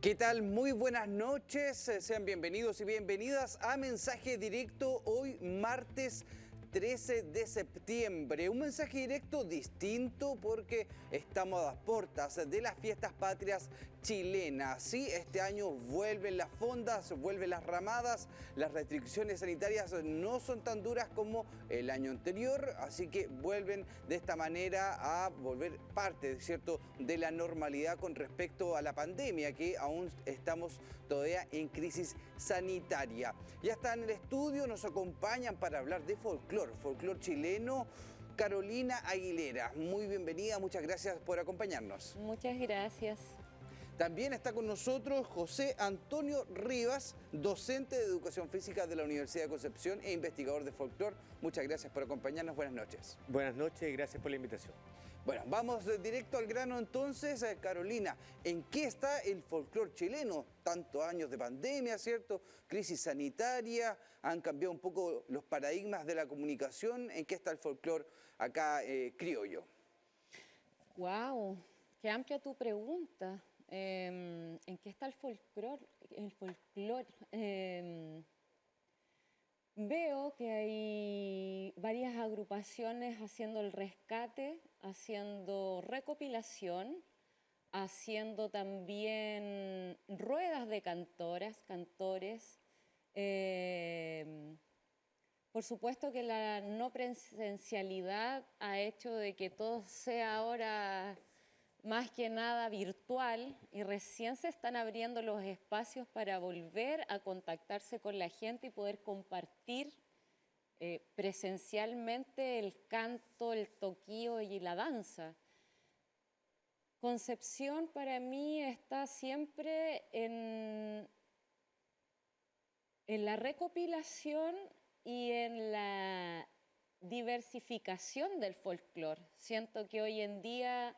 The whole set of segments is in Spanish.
¿Qué tal? Muy buenas noches, sean bienvenidos y bienvenidas a Mensaje Directo hoy martes 13 de septiembre. Un mensaje directo distinto porque estamos a las puertas de las fiestas patrias chilenas. Sí, este año vuelven las fondas, vuelven las ramadas, las restricciones sanitarias no son tan duras como el año anterior, así que vuelven de esta manera a volver parte, ¿cierto?, de la normalidad con respecto a la pandemia, que aún estamos todavía en crisis sanitaria. Ya está en el estudio, nos acompañan para hablar de folclore chileno, Carolina Aguilera. Muy bienvenida, muchas gracias por acompañarnos. Muchas gracias. También está con nosotros José Antonio Rivas, docente de Educación Física de la Universidad de Concepción e investigador de folclore. Muchas gracias por acompañarnos, buenas noches. Buenas noches y gracias por la invitación. Bueno, vamos directo al grano entonces. Carolina, ¿en qué está el folclore chileno? Tantos años de pandemia, ¿cierto? Crisis sanitaria, han cambiado un poco los paradigmas de la comunicación. ¿En qué está el folclore acá criollo? Wow, qué amplia tu pregunta. ¿En qué está el folclore? Veo que hay varias agrupaciones haciendo el rescate, haciendo recopilación, haciendo también ruedas de cantoras, cantores. Por supuesto que la no presencialidad ha hecho de que todo sea ahora más que nada virtual y recién se están abriendo los espacios para volver a contactarse con la gente y poder compartir presencialmente el canto, el toquío y la danza. Concepción para mí está siempre en la recopilación y en la diversificación del folclore. Siento que hoy en día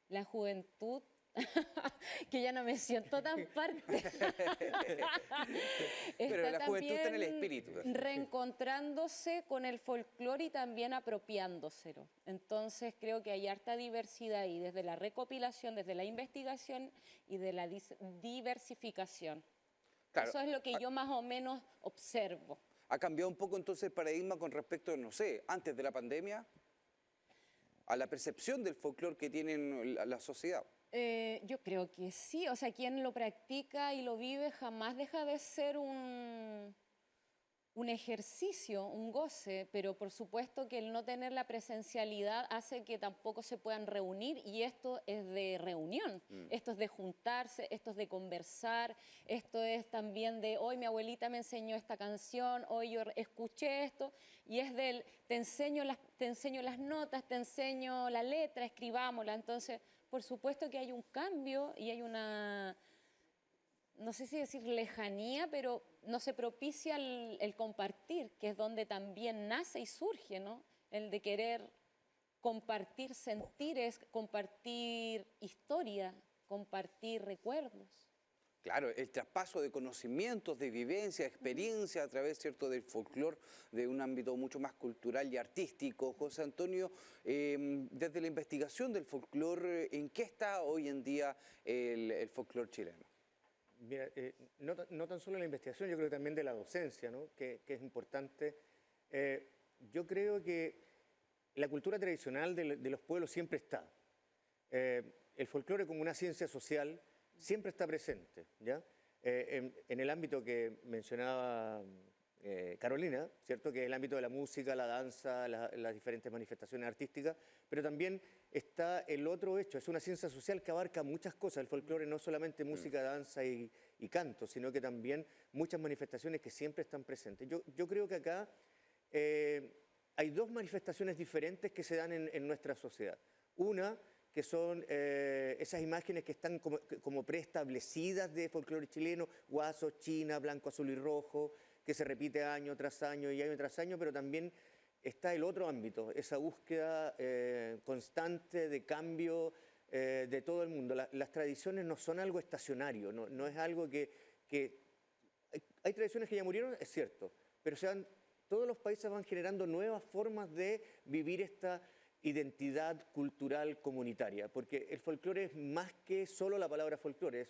la juventud, que ya no me siento tan parte, Pero la juventud está en el también espíritu. reencontrándose con el folclore y también apropiándoselo. Entonces creo que hay harta diversidad ahí, desde la recopilación, desde la investigación y de la diversificación. Claro, eso es lo que yo más o menos observo. ¿Ha cambiado un poco entonces el paradigma con respecto, no sé, antes de la pandemia, a la percepción del folclore que tiene la sociedad? Yo creo que sí, o sea, quien lo practica y lo vive jamás deja de ser un ejercicio, un goce, pero por supuesto que el no tener la presencialidad hace que tampoco se puedan reunir y esto es de reunión, esto es de juntarse, esto es de conversar, esto es también de hoy mi abuelita me enseñó esta canción, hoy yo escuché esto y es del te enseño las notas, te enseño la letra, escribámosla. Entonces, por supuesto que hay un cambio y hay una, no sé si decir lejanía, pero no se propicia el compartir, que es donde también nace y surge, ¿no? El de querer compartir sentires, compartir historia, compartir recuerdos. Claro, el traspaso de conocimientos, de vivencia, experiencia a través, ¿cierto?, del folclore, de un ámbito mucho más cultural y artístico. José Antonio, desde la investigación del folclore, ¿en qué está hoy en día el folclore chileno? Mira, no tan solo la investigación, yo creo que también de la docencia, ¿no? que es importante. Yo creo que la cultura tradicional de los pueblos siempre está. El folclore como una ciencia social siempre está presente, ¿ya? En el ámbito que mencionaba Carolina, ¿cierto? Que es el ámbito de la música, la danza, las diferentes manifestaciones artísticas, pero también está el otro hecho, es una ciencia social que abarca muchas cosas. El folclore no solamente música, danza y canto, sino que también muchas manifestaciones que siempre están presentes. Yo creo que acá hay dos manifestaciones diferentes que se dan en nuestra sociedad. Una, que son esas imágenes que están como preestablecidas de folclore chileno, guaso, china, blanco, azul y rojo, que se repite año tras año y año tras año, pero también está el otro ámbito, esa búsqueda constante de cambio de todo el mundo. Las tradiciones no son algo estacionario, no es algo que hay tradiciones que ya murieron, es cierto, pero todos los países van generando nuevas formas de vivir esta identidad cultural comunitaria, porque el folclore es más que solo la palabra folclore,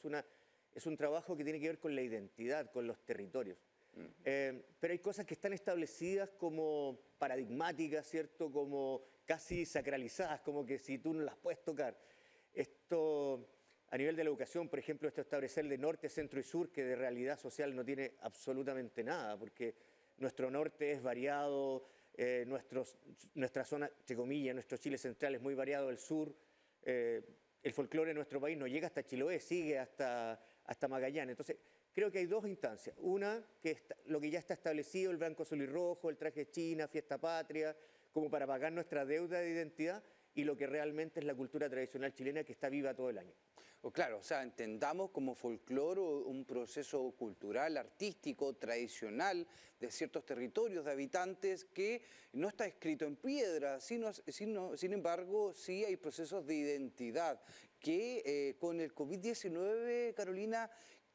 es un trabajo que tiene que ver con la identidad, con los territorios. Pero hay cosas que están establecidas como paradigmáticas, ¿cierto? Como casi sacralizadas, como que si tú no las puedes tocar. Esto, a nivel de la educación, por ejemplo, esto establecer de norte, centro y sur, que de realidad social no tiene absolutamente nada, porque nuestro norte es variado, nuestra zona, entre comillas, nuestro Chile central es muy variado, el sur, el folclore de nuestro país no llega hasta Chiloé, sigue hasta Magallanes. Entonces, creo que hay dos instancias. Una, que lo que ya está establecido, el blanco, azul y rojo, el traje china, fiesta patria, como para pagar nuestra deuda de identidad, y lo que realmente es la cultura tradicional chilena que está viva todo el año. Claro, o sea, entendamos como folclore un proceso cultural, artístico, tradicional de ciertos territorios de habitantes que no está escrito en piedra, sin embargo, sí hay procesos de identidad que con el COVID-19, Carolina,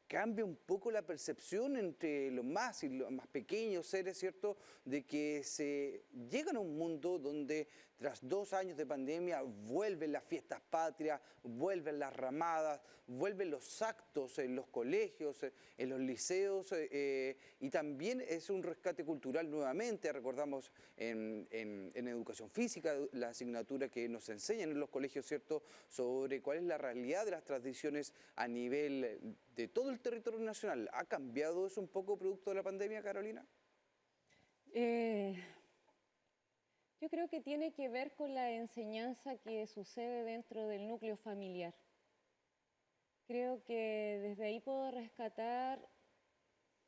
cambia un poco la percepción entre los más y los más pequeños seres, ¿cierto? De que se llegan a un mundo donde tras 2 años de pandemia vuelven las fiestas patrias, vuelven las ramadas, vuelven los actos en los colegios, en los liceos, y también es un rescate cultural nuevamente. Recordamos en educación física la asignatura que nos enseñan en los colegios, ¿cierto? Sobre cuál es la realidad de las tradiciones a nivel de todo el territorio nacional. ¿Ha cambiado eso un poco producto de la pandemia, Carolina? Yo creo que tiene que ver con la enseñanza que sucede dentro del núcleo familiar. Creo que desde ahí puedo rescatar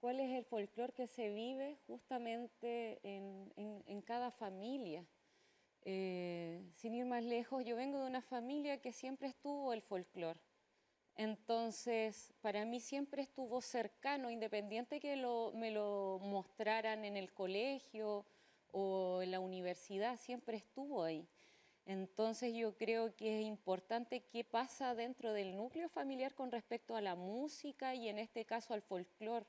cuál es el folclore que se vive justamente en cada familia. Sin ir más lejos, yo vengo de una familia que siempre estuvo el folclore. Entonces, para mí siempre estuvo cercano, independiente que me lo mostraran en el colegio o en la universidad, siempre estuvo ahí. Entonces yo creo que es importante qué pasa dentro del núcleo familiar con respecto a la música y en este caso al folclore.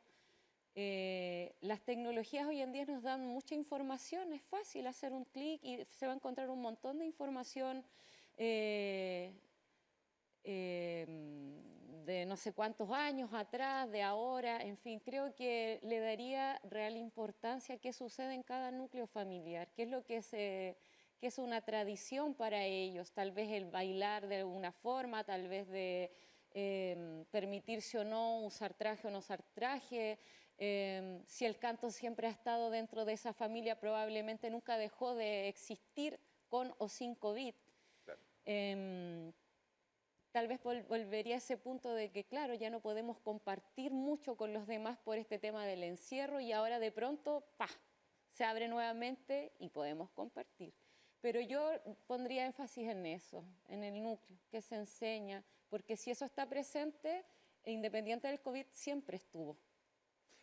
Las tecnologías hoy en día nos dan mucha información, es fácil hacer un clic y se va a encontrar un montón de información de no sé cuántos años atrás, de ahora, en fin, creo que le daría real importancia a qué sucede en cada núcleo familiar, qué es lo que es una tradición para ellos, tal vez el bailar de alguna forma, tal vez de permitirse o no usar traje o no usar traje, si el canto siempre ha estado dentro de esa familia, probablemente nunca dejó de existir con o sin COVID. Claro. Tal vez volvería a ese punto de que, claro, ya no podemos compartir mucho con los demás por este tema del encierro y ahora de pronto, ¡pah!, se abre nuevamente y podemos compartir. Pero yo pondría énfasis en eso, en el núcleo, que se enseña, porque si eso está presente, independiente del COVID, siempre estuvo.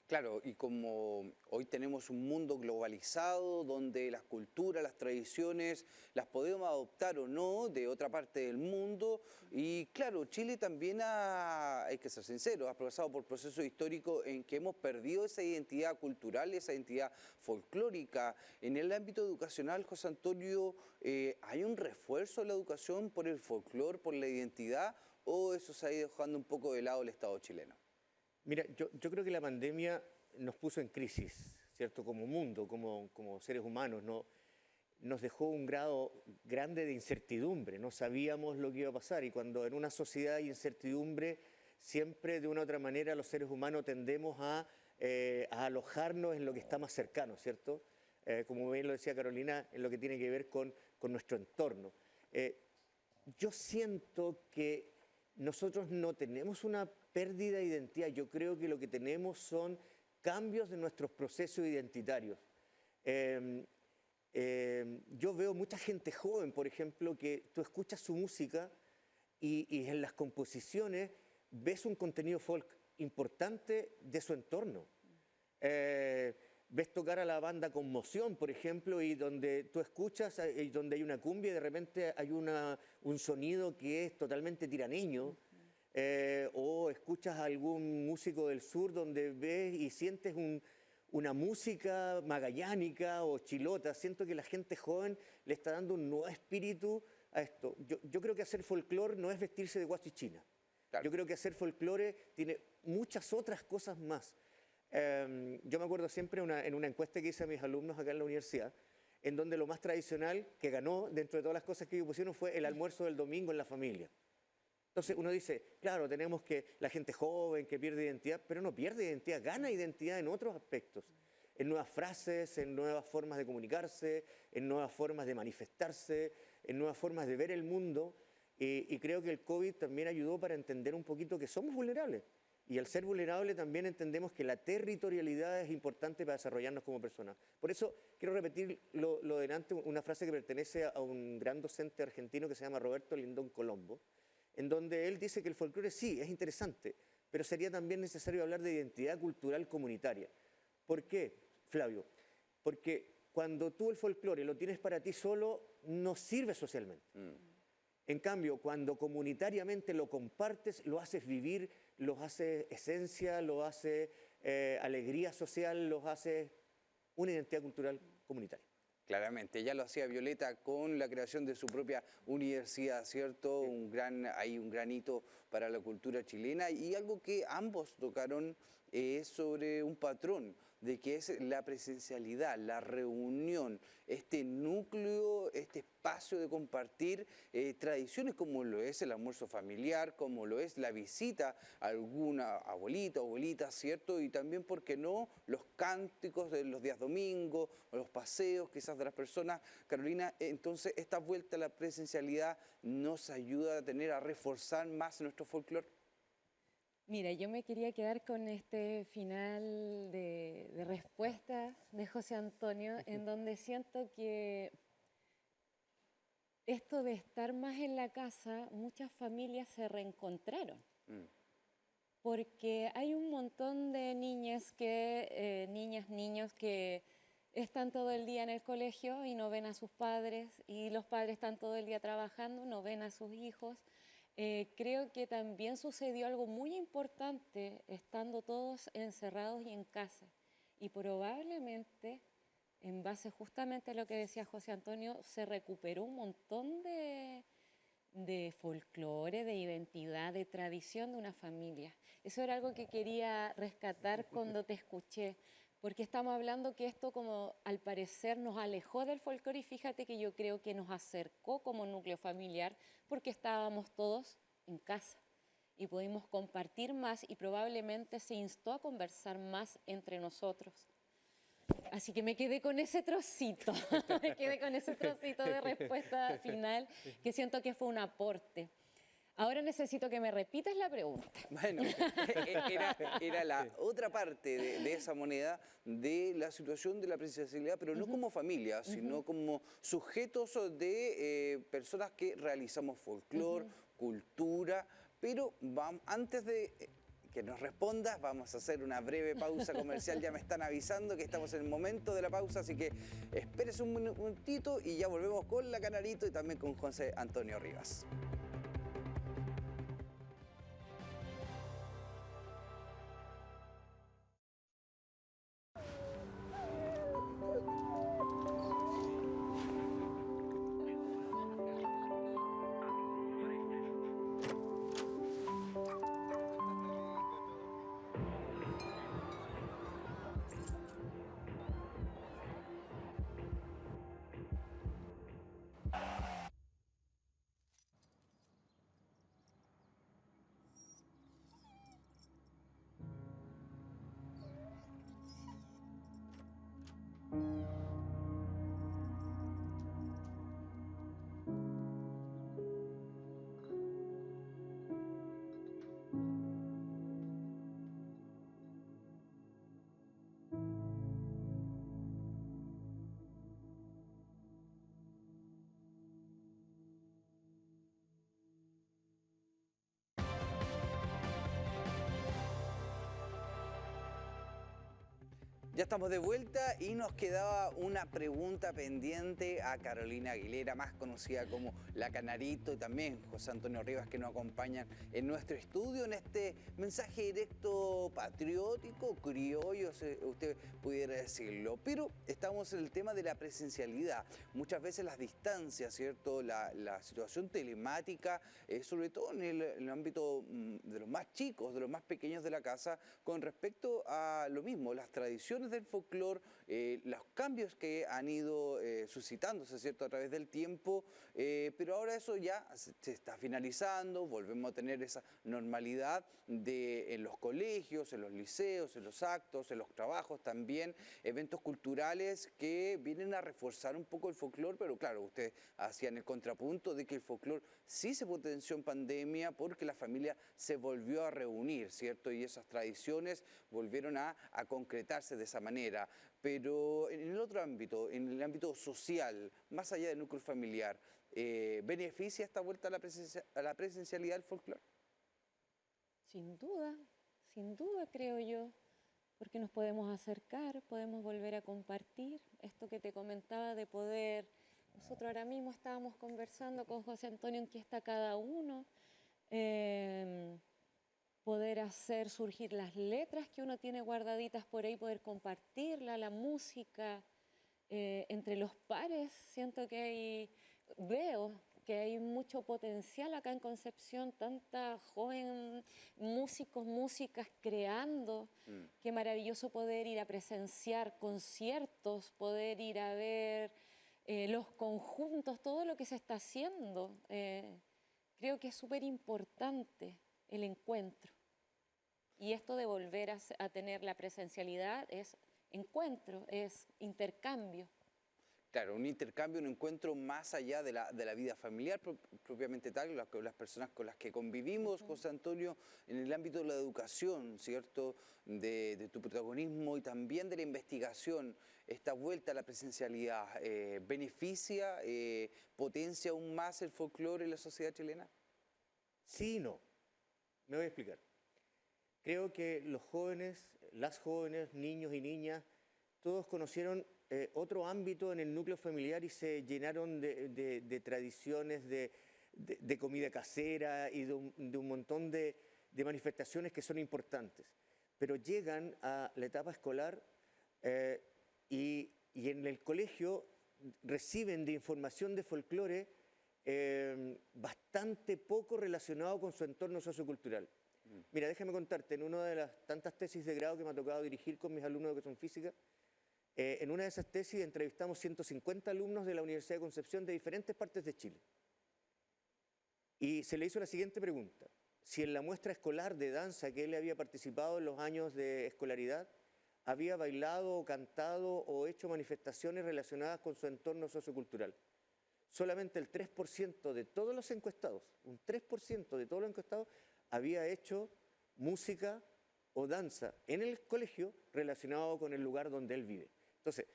Claro, y como hoy tenemos un mundo globalizado donde las culturas, las tradiciones, las podemos adoptar o no de otra parte del mundo, y claro, Chile también hay que ser sincero, ha pasado por procesos históricos en que hemos perdido esa identidad cultural, esa identidad folclórica. En el ámbito educacional, José Antonio, ¿hay un refuerzo de la educación por el folclore, por la identidad, o eso se ha ido dejando un poco de lado el Estado chileno? Mira, yo creo que la pandemia nos puso en crisis, ¿cierto? Como mundo, como seres humanos, ¿no? Nos dejó un grado grande de incertidumbre, no sabíamos lo que iba a pasar, y cuando en una sociedad hay incertidumbre, siempre de una u otra manera los seres humanos tendemos a alojarnos en lo que está más cercano, ¿cierto? Como bien lo decía Carolina, en lo que tiene que ver con nuestro entorno. Yo siento que nosotros no tenemos una pérdida de identidad, yo creo que lo que tenemos son cambios de nuestros procesos identitarios. Yo veo mucha gente joven, por ejemplo, que tú escuchas su música y en las composiciones ves un contenido folk importante de su entorno. Ves tocar a la banda Conmoción, por ejemplo, y donde tú escuchas, y donde hay una cumbia y de repente hay un sonido que es totalmente tiraneño. O escuchas a algún músico del sur donde ves y sientes una música magallánica o chilota. Siento que la gente joven le está dando un nuevo espíritu a esto. Yo creo que hacer folclore no es vestirse de guaso y china. Claro. Yo creo que hacer folclore tiene muchas otras cosas más. Yo me acuerdo siempre en una encuesta que hice a mis alumnos acá en la universidad, en donde lo más tradicional que ganó dentro de todas las cosas que ellos pusieron fue el almuerzo del domingo en la familia. Entonces uno dice, claro, tenemos que la gente joven que pierde identidad, pero no pierde identidad, gana identidad en otros aspectos, en nuevas frases, en nuevas formas de comunicarse, en nuevas formas de manifestarse, en nuevas formas de ver el mundo. Y creo que el COVID también ayudó para entender un poquito que somos vulnerables. Y al ser vulnerable también entendemos que la territorialidad es importante para desarrollarnos como personas. Por eso quiero repetir lo de delante, una frase que pertenece a un gran docente argentino que se llama Roberto Lindón Colombo, en donde él dice que el folclore sí, es interesante, pero sería también necesario hablar de identidad cultural comunitaria. ¿Por qué, Flavio? Porque cuando tú el folclore lo tienes para ti solo, no sirve socialmente. En cambio, cuando comunitariamente lo compartes, lo haces vivir, lo haces esencia, lo haces alegría social, lo haces una identidad cultural comunitaria. Claramente, ya lo hacía Violeta con la creación de su propia universidad, ¿cierto? Hay un granito para la cultura chilena, y algo que ambos tocaron es sobre un patrón de que es la presencialidad, la reunión, este núcleo, este espacio de compartir tradiciones como lo es el almuerzo familiar, como lo es la visita a alguna abuelita, ¿cierto? Y también, ¿por qué no?, los cánticos de los días domingos, o los paseos quizás de las personas. Carolina, entonces esta vuelta a la presencialidad nos ayuda a reforzar más nuestro folclore. Mira, yo me quería quedar con este final de respuesta de José Antonio, en donde siento que esto de estar más en la casa, muchas familias se reencontraron. Porque hay un montón de niñas, niños que están todo el día en el colegio y no ven a sus padres, y los padres están todo el día trabajando, no ven a sus hijos. Creo que también sucedió algo muy importante estando todos encerrados y en casa. Y probablemente, en base justamente a lo que decía José Antonio, se recuperó un montón de folclore, de identidad, de tradición de una familia. Eso era algo que quería rescatar cuando te escuché, porque estamos hablando que esto, como al parecer, nos alejó del folclore, y fíjate que yo creo que nos acercó como núcleo familiar, porque estábamos todos en casa y pudimos compartir más, y probablemente se instó a conversar más entre nosotros. Así que me quedé con ese trocito, me quedé con ese trocito de respuesta final, que siento que fue un aporte. Ahora necesito que me repitas la pregunta. Bueno, era la otra parte de esa moneda, de la situación de la presencialidad, pero no como familia, sino como sujetos de personas que realizamos folclore, cultura. Pero antes de que nos respondas, vamos a hacer una breve pausa comercial. Ya me están avisando que estamos en el momento de la pausa, así que espérese un minutito y ya volvemos con la Canarito y también con José Antonio Rivas. Ya estamos de vuelta y nos quedaba una pregunta pendiente a Carolina Aguilera, más conocida como La Canarito, y también José Antonio Rivas, que nos acompañan en nuestro estudio en este mensaje directo patriótico, criollo, si usted pudiera decirlo. Pero estamos en el tema de la presencialidad. Muchas veces las distancias, ¿cierto? La situación telemática, sobre todo en el ámbito de los más chicos, de los más pequeños de la casa, con respecto a lo mismo, las tradiciones del folclore, los cambios que han ido suscitándose, ¿cierto?, a través del tiempo, pero ahora eso ya se está finalizando, volvemos a tener esa normalidad en los colegios, en los liceos, en los actos, en los trabajos también, eventos culturales que vienen a reforzar un poco el folclore, pero claro, ustedes hacían el contrapunto de que el folclore sí se potenció en pandemia porque la familia se volvió a reunir, ¿cierto? Y esas tradiciones volvieron a concretarse de esa manera. Pero en el otro ámbito, en el ámbito social, más allá del núcleo familiar, ¿beneficia esta vuelta a la presencialidad del folclore? Sin duda creo yo, porque nos podemos acercar, podemos volver a compartir esto que te comentaba de poder. Nosotros ahora mismo estábamos conversando con José Antonio en qué está cada uno, poder hacer surgir las letras que uno tiene guardaditas por ahí, poder compartirla, la música, entre los pares. Siento que veo que hay mucho potencial acá en Concepción, tanta joven músicos, músicas creando. Qué maravilloso poder ir a presenciar conciertos, poder ir a ver los conjuntos, todo lo que se está haciendo. Creo que es súper importante el encuentro. Y esto de volver a tener la presencialidad es encuentro, es intercambio. Claro, un intercambio, un encuentro más allá de la vida familiar propiamente tal, las personas con las que convivimos, José Antonio, en el ámbito de la educación, ¿cierto? De tu protagonismo y también de la investigación. Esta vuelta a la presencialidad, ¿beneficia, potencia aún más el folclore en la sociedad chilena? Sí y no. Me voy a explicar. Creo que los jóvenes, las jóvenes, niños y niñas, todos conocieron otro ámbito en el núcleo familiar y se llenaron de tradiciones, de comida casera y de un montón de manifestaciones que son importantes. Pero llegan a la etapa escolar y en el colegio reciben de información de folclore bastante poco relacionado con su entorno sociocultural. Mira, déjame contarte, en una de las tantas tesis de grado que me ha tocado dirigir con mis alumnos de educación física, en una de esas tesis entrevistamos 150 alumnos de la Universidad de Concepción de diferentes partes de Chile. Y se le hizo la siguiente pregunta: si en la muestra escolar de danza que él había participado en los años de escolaridad, había bailado, cantado o hecho manifestaciones relacionadas con su entorno sociocultural. Solamente el 3% de todos los encuestados, un 3% de todos los encuestados, había hecho música o danza en el colegio relacionado con el lugar donde él vive. Entonces,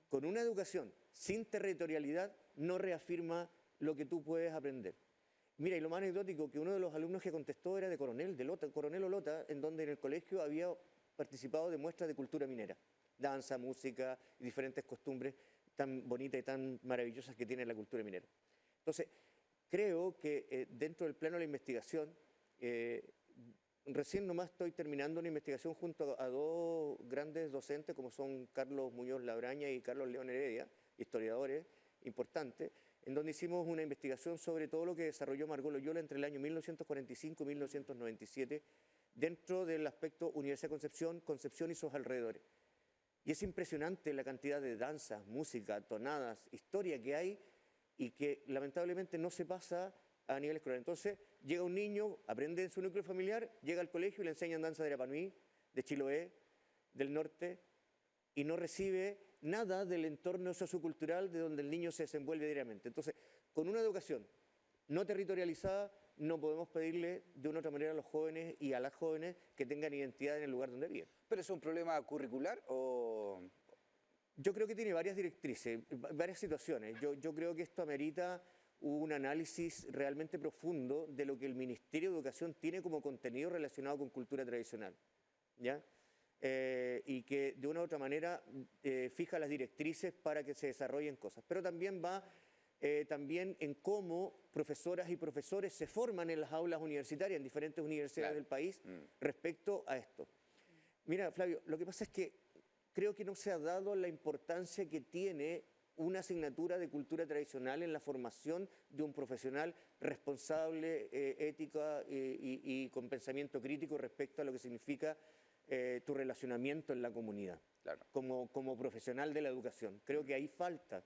con una educación sin territorialidad no reafirma lo que tú puedes aprender. Mira, y lo más anecdótico, que uno de los alumnos que contestó era de Coronel Olota, en donde en el colegio había participado de muestras de cultura minera, danza, música y diferentes costumbres tan bonitas y tan maravillosas que tiene la cultura minera. Entonces, creo que dentro del plano de la investigación, recién nomás estoy terminando una investigación junto a dos grandes docentes como son Carlos Muñoz Labraña y Carlos León Heredia, historiadores importantes, en donde hicimos una investigación sobre todo lo que desarrolló Margot Loyola entre el año 1945 y 1997 dentro del aspecto Universidad de Concepción, Concepción y sus alrededores. Y es impresionante la cantidad de danzas, música, tonadas, historia que hay y que lamentablemente no se pasa a nivel escolar. Entonces llega un niño, aprende en su núcleo familiar, llega al colegio y le enseñan danza de Rapanui, de Chiloé, del norte, y no recibe nada del entorno sociocultural de donde el niño se desenvuelve diariamente. Entonces, con una educación no territorializada, no podemos pedirle de una otra manera a los jóvenes y a las jóvenes que tengan identidad en el lugar donde viven. ¿Pero es un problema curricular o...? Yo creo que tiene varias directrices, varias situaciones. Yo creo que esto amerita un análisis realmente profundo de lo que el Ministerio de Educación tiene como contenido relacionado con cultura tradicional, ¿ya? y que de una u otra manera fija las directrices para que se desarrollen cosas. Pero también va también en cómo profesoras y profesores se forman en las aulas universitarias, en diferentes universidades del país, respecto a esto. Mira, Flavio, lo que pasa es que creo que no se ha dado la importancia que tiene una asignatura de cultura tradicional en la formación de un profesional responsable, ética y con pensamiento crítico respecto a lo que significa tu relacionamiento en la comunidad, Claro. como profesional de la educación. Creo que ahí falta.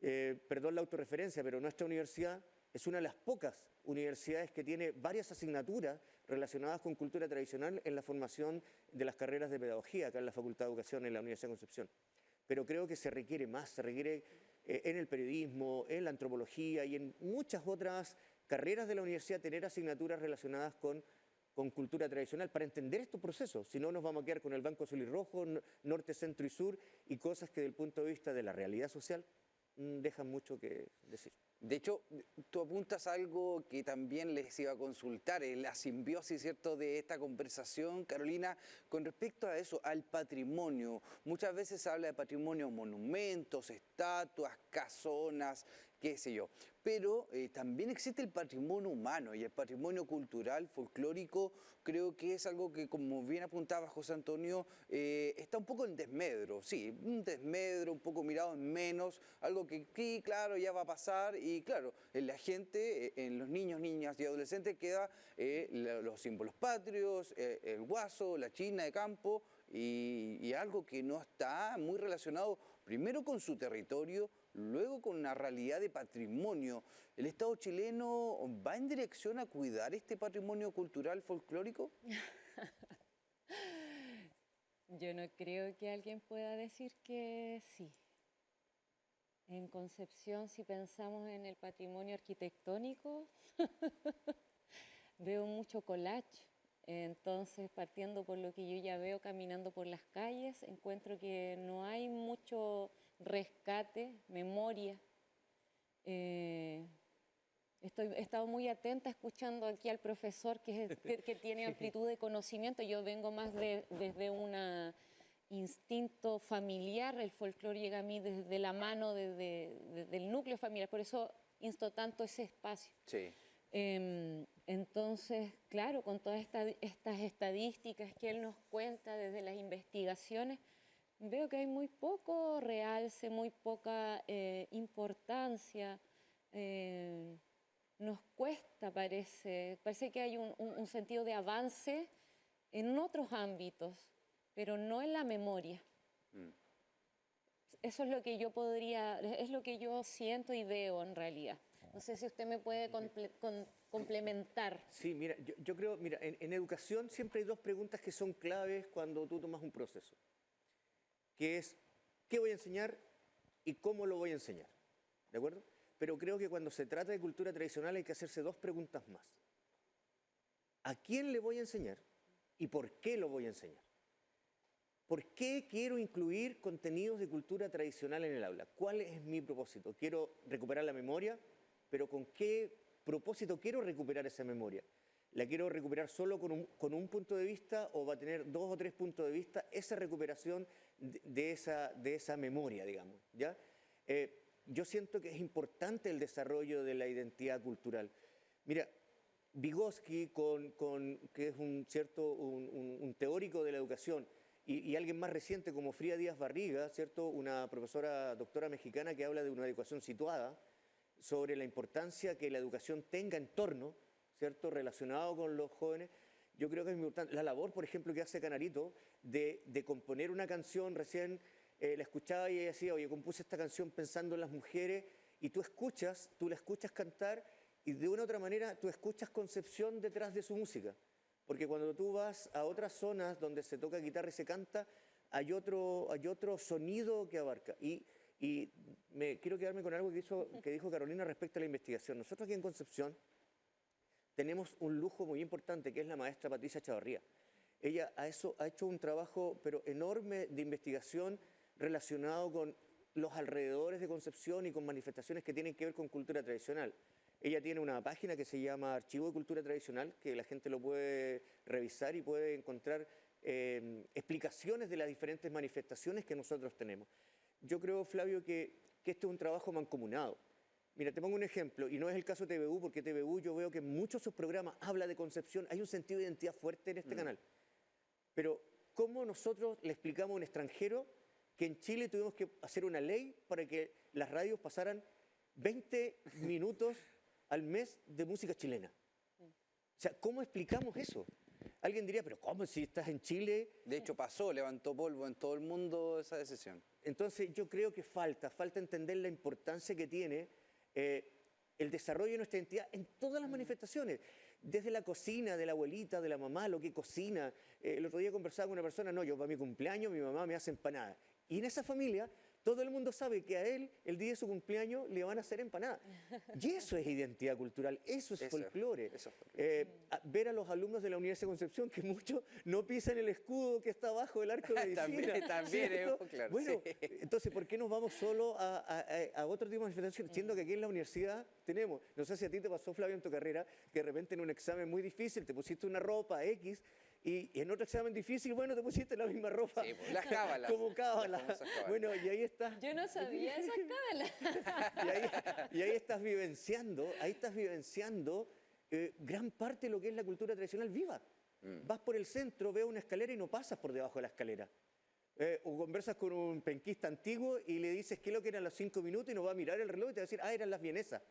Perdón la autorreferencia, pero nuestra universidad es una de las pocas universidades que tiene varias asignaturas relacionadas con cultura tradicional en la formación de las carreras de pedagogía, acá en la Facultad de Educación en la Universidad de Concepción. Pero creo que se requiere más, se requiere en el periodismo, en la antropología y en muchas otras carreras de la universidad tener asignaturas relacionadas con cultura tradicional para entender estos procesos. Si no, nos vamos a quedar con el Banco Azul y Rojo, norte, centro y sur, y cosas que desde el punto de vista de la realidad social dejan mucho que decir. De hecho, tú apuntas a algo que también les iba a consultar, la simbiosis, ¿cierto?, de esta conversación, Carolina, con respecto a eso, al patrimonio. Muchas veces se habla de patrimonio, monumentos, estatuas, casonas, qué sé yo. Pero también existe el patrimonio humano y el patrimonio cultural, folclórico, creo que es algo que, como bien apuntaba José Antonio, está un poco en desmedro. Sí, un desmedro, un poco mirado en menos, algo que sí, claro, ya va a pasar y claro, en la gente, en los niños, niñas y adolescentes queda los símbolos patrios, el guaso, la china de campo y algo que no está muy relacionado primero con su territorio, luego con una realidad de patrimonio. ¿El Estado chileno va en dirección a cuidar este patrimonio cultural folclórico? Yo no creo que alguien pueda decir que sí. En Concepción, si pensamos en el patrimonio arquitectónico, veo mucho collage. Entonces, partiendo por lo que yo ya veo caminando por las calles, encuentro que no hay mucho rescate, memoria. He estado muy atenta escuchando aquí al profesor que tiene amplitud de conocimiento. Yo vengo más desde un instinto familiar, el folclore llega a mí desde la mano, desde el núcleo familiar, por eso insto tanto ese espacio. Sí. Entonces, claro, con todas estas estadísticas que él nos cuenta desde las investigaciones, veo que hay muy poco realce, muy poca importancia. Nos cuesta, parece que hay un sentido de avance en otros ámbitos, pero no en la memoria. Eso es lo que es lo que yo siento y veo en realidad. No sé si usted me puede complementar. Sí, mira, yo creo, mira, en educación siempre hay dos preguntas que son claves cuando tú tomas un proceso, que es, ¿qué voy a enseñar y cómo lo voy a enseñar? ¿De acuerdo? Pero creo que cuando se trata de cultura tradicional hay que hacerse dos preguntas más. ¿A quién le voy a enseñar y por qué lo voy a enseñar? ¿Por qué quiero incluir contenidos de cultura tradicional en el aula? ¿Cuál es mi propósito? ¿Quiero recuperar la memoria? ¿Pero con qué propósito quiero recuperar esa memoria? ¿La quiero recuperar solo con un punto de vista o va a tener dos o tres puntos de vista esa recuperación de esa memoria, digamos? ¿Ya? Yo siento que es importante el desarrollo de la identidad cultural. Mira, Vygotsky, que es un teórico de la educación, y alguien más reciente como Frida Díaz Barriga, ¿cierto? Una profesora doctora mexicana que habla de una educación situada, sobre la importancia que la educación tenga entorno, ¿cierto?, relacionado con los jóvenes. Yo creo que es muy importante. La labor, por ejemplo, que hace Canarito de componer una canción, recién la escuchaba y ella decía, oye, compuse esta canción pensando en las mujeres, y tú la escuchas cantar, y de una u otra manera tú escuchas Concepción detrás de su música. Porque cuando tú vas a otras zonas donde se toca guitarra y se canta, hay otro sonido que abarca. Y quiero quedarme con algo que dijo Carolina respecto a la investigación. Nosotros aquí en Concepción tenemos un lujo muy importante, que es la maestra Patricia Chavarría. Ella ha hecho un trabajo pero enorme de investigación relacionado con los alrededores de Concepción y con manifestaciones que tienen que ver con cultura tradicional. Ella tiene una página que se llama Archivo de Cultura Tradicional, que la gente lo puede revisar y puede encontrar explicaciones de las diferentes manifestaciones que nosotros tenemos. Yo creo, Flavio, que este es un trabajo mancomunado. Mira, te pongo un ejemplo, y no es el caso de TVU, porque TVU yo veo que en muchos de sus programas habla de Concepción, hay un sentido de identidad fuerte en este canal. Pero, ¿cómo nosotros le explicamos a un extranjero que en Chile tuvimos que hacer una ley para que las radios pasaran 20 minutos al mes de música chilena? O sea, ¿cómo explicamos eso? Alguien diría, pero ¿cómo si estás en Chile? De hecho pasó, levantó polvo en todo el mundo esa decisión. Entonces yo creo que falta entender la importancia que tiene el desarrollo de nuestra identidad en todas las manifestaciones. Desde la cocina, de la abuelita, de la mamá, lo que cocina. El otro día conversaba con una persona, no, yo para mi cumpleaños mi mamá me hace empanadas. Y en esa familia todo el mundo sabe que a él, el día de su cumpleaños, le van a hacer empanadas. Y eso es identidad cultural, eso es folclore. Ver a los alumnos de la Universidad de Concepción, que muchos no pisan el escudo que está abajo del arco de medicina. también claro. Bueno, sí. entonces, ¿por qué nos vamos solo a otro tipo de manifestaciones? Siendo que aquí en la universidad tenemos, no sé si a ti te pasó, Flavio, en tu carrera, que de repente en un examen muy difícil te pusiste una ropa X, y en otro examen difícil, bueno, te pusiste la misma ropa. Sí, pues, las cábalas. Como cábalas. Bueno, y ahí estás. Yo no sabía esas cábalas. y ahí estás vivenciando, gran parte de lo que es la cultura tradicional viva. Vas por el centro, ves una escalera y no pasas por debajo de la escalera. O conversas con un penquista antiguo y le dices qué es lo que eran los 5 minutos y nos va a mirar el reloj y te va a decir, eran las vienesas.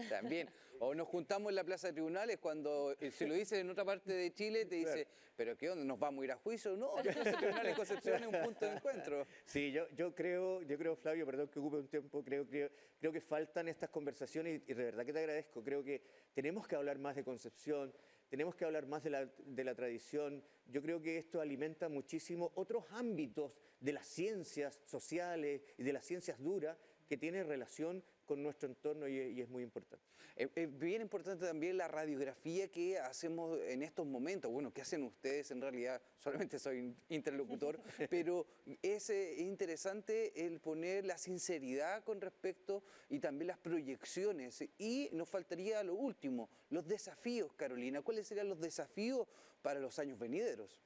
También. O nos juntamos en la plaza de tribunales cuando se lo dice en otra parte de Chile, te dice, ¿pero qué onda? ¿Nos vamos a ir a juicio? No, la plaza de tribunales de Concepción es un punto de encuentro. Sí, yo creo, Flavio, perdón que ocupe un tiempo, creo que faltan estas conversaciones y de verdad que te agradezco. Creo que tenemos que hablar más de Concepción, tenemos que hablar más de la tradición. Yo creo que esto alimenta muchísimo otros ámbitos de las ciencias sociales y de las ciencias duras que tienen relación con nuestro entorno y es muy importante. Es bien importante también la radiografía que hacemos en estos momentos. Bueno, ¿qué hacen ustedes? En realidad solamente soy interlocutor, pero es interesante el poner la sinceridad con respecto y también las proyecciones. Y nos faltaría lo último, los desafíos, Carolina. ¿Cuáles serían los desafíos para los años venideros?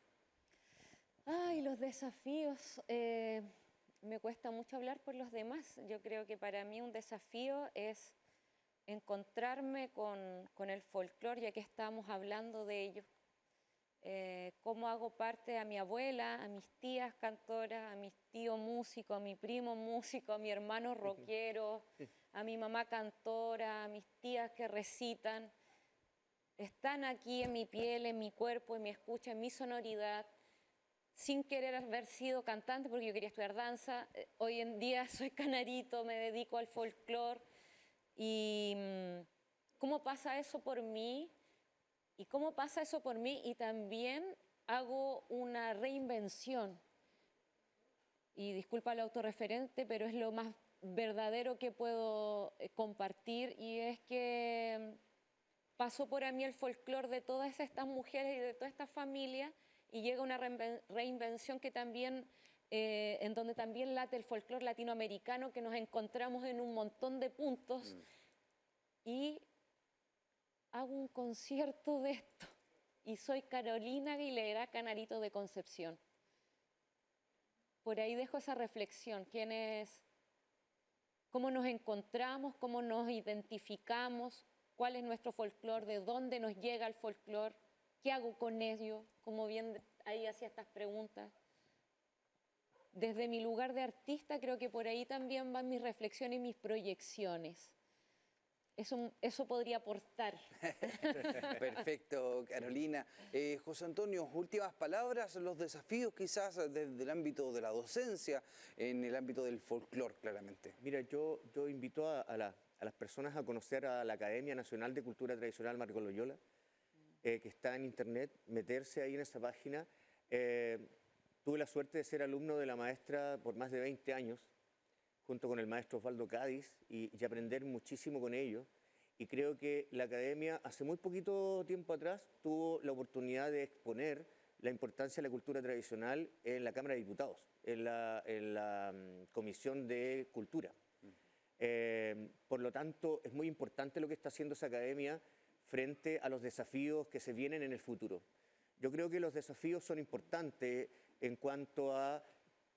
Ay, los desafíos. Me cuesta mucho hablar por los demás. Yo creo que para mí un desafío es encontrarme con el folclore, ya que estamos hablando de ello. Cómo hago parte a mi abuela, a mis tías cantoras, a mis tíos músicos, a mi primo músico, a mi hermano rockero, a mi mamá cantora, a mis tías que recitan. Están aquí en mi piel, en mi cuerpo, en mi escucha, en mi sonoridad. Sin querer haber sido cantante, porque yo quería estudiar danza. Hoy en día soy canarito, me dedico al folclore. Y cómo pasa eso por mí, y también hago una reinvención. Y disculpa lo autorreferente, pero es lo más verdadero que puedo compartir, y es que pasó por a mí el folclore de todas estas mujeres y de toda esta familia, y llega una reinvención que también, en donde también late el folclore latinoamericano, que nos encontramos en un montón de puntos, y hago un concierto de esto. Y soy Carolina Aguilera, Canarito de Concepción. Por ahí dejo esa reflexión, cómo nos encontramos, cómo nos identificamos, cuál es nuestro folclore, de dónde nos llega el folclore, qué hago con ello, como bien ahí hacía estas preguntas. Desde mi lugar de artista creo que por ahí también van mis reflexiones y mis proyecciones. Eso podría aportar. Perfecto, Carolina. José Antonio, últimas palabras, los desafíos quizás desde el ámbito de la docencia, en el ámbito del folclore, claramente. Mira, yo invito a las personas a conocer a la Academia Nacional de Cultura Tradicional Marco Loyola, que está en internet, meterse ahí en esa página. Tuve la suerte de ser alumno de la maestra por más de 20 años, junto con el maestro Osvaldo Cádiz, y aprender muchísimo con ellos. Y creo que la academia, hace muy poquito tiempo atrás, tuvo la oportunidad de exponer la importancia de la cultura tradicional en la Cámara de Diputados, en la Comisión de Cultura. Por lo tanto, es muy importante lo que está haciendo esa academia frente a los desafíos que se vienen en el futuro. Yo creo que los desafíos son importantes en cuanto a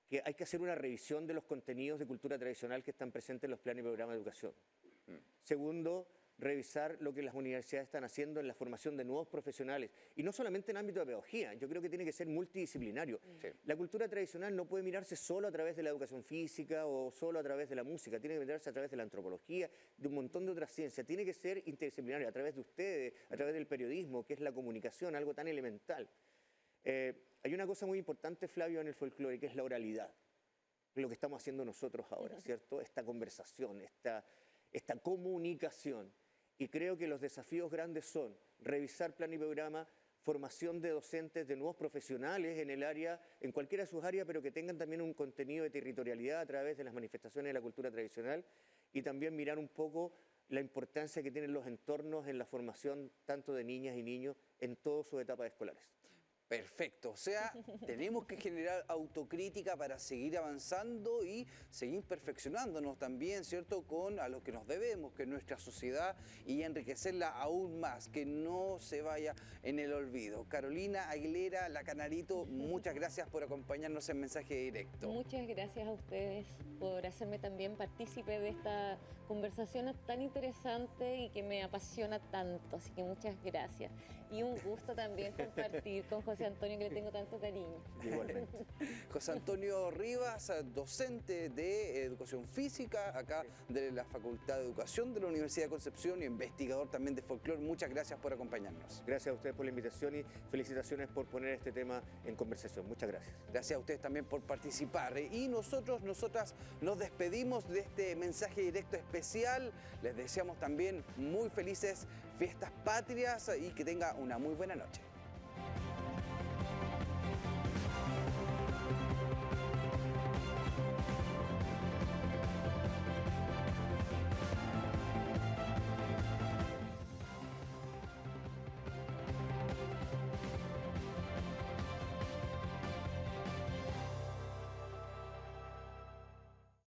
que hay que hacer una revisión de los contenidos de cultura tradicional que están presentes en los planes y programas de educación. Segundo, revisar lo que las universidades están haciendo en la formación de nuevos profesionales, y no solamente en ámbito de pedagogía, yo creo que tiene que ser multidisciplinario. Sí. La cultura tradicional no puede mirarse solo a través de la educación física o solo a través de la música, tiene que mirarse a través de la antropología, de un montón de otras ciencias, tiene que ser interdisciplinario a través de ustedes, a través del periodismo, que es la comunicación, algo tan elemental. Hay una cosa muy importante, Flavio, en el folclore, que es la oralidad, lo que estamos haciendo nosotros ahora, ¿cierto? Esta conversación, esta comunicación. Y creo que los desafíos grandes son revisar plan y programa, formación de docentes, de nuevos profesionales en el área, en cualquiera de sus áreas, pero que tengan también un contenido de territorialidad a través de las manifestaciones de la cultura tradicional, y también mirar un poco la importancia que tienen los entornos en la formación tanto de niñas y niños en todas sus etapas escolares. Perfecto, o sea, tenemos que generar autocrítica para seguir avanzando y seguir perfeccionándonos también, ¿cierto?, con a lo que nos debemos, que es nuestra sociedad, y enriquecerla aún más, que no se vaya en el olvido. Carolina Aguilera, La Canarito, muchas gracias por acompañarnos en Mensaje Directo. Muchas gracias a ustedes por hacerme también partícipe de esta conversación tan interesante y que me apasiona tanto, así que muchas gracias. Y un gusto también compartir con José Antonio, que le tengo tanto cariño. Igualmente. José Antonio Rivas, docente de Educación Física, acá de la Facultad de Educación de la Universidad de Concepción, y investigador también de folclore. Muchas gracias por acompañarnos. Gracias a ustedes por la invitación y felicitaciones por poner este tema en conversación. Muchas gracias. Gracias a ustedes también por participar. Y nosotras nos despedimos de este Mensaje Directo especial. Les deseamos también muy felices fiestas patrias y que tenga una muy buena noche.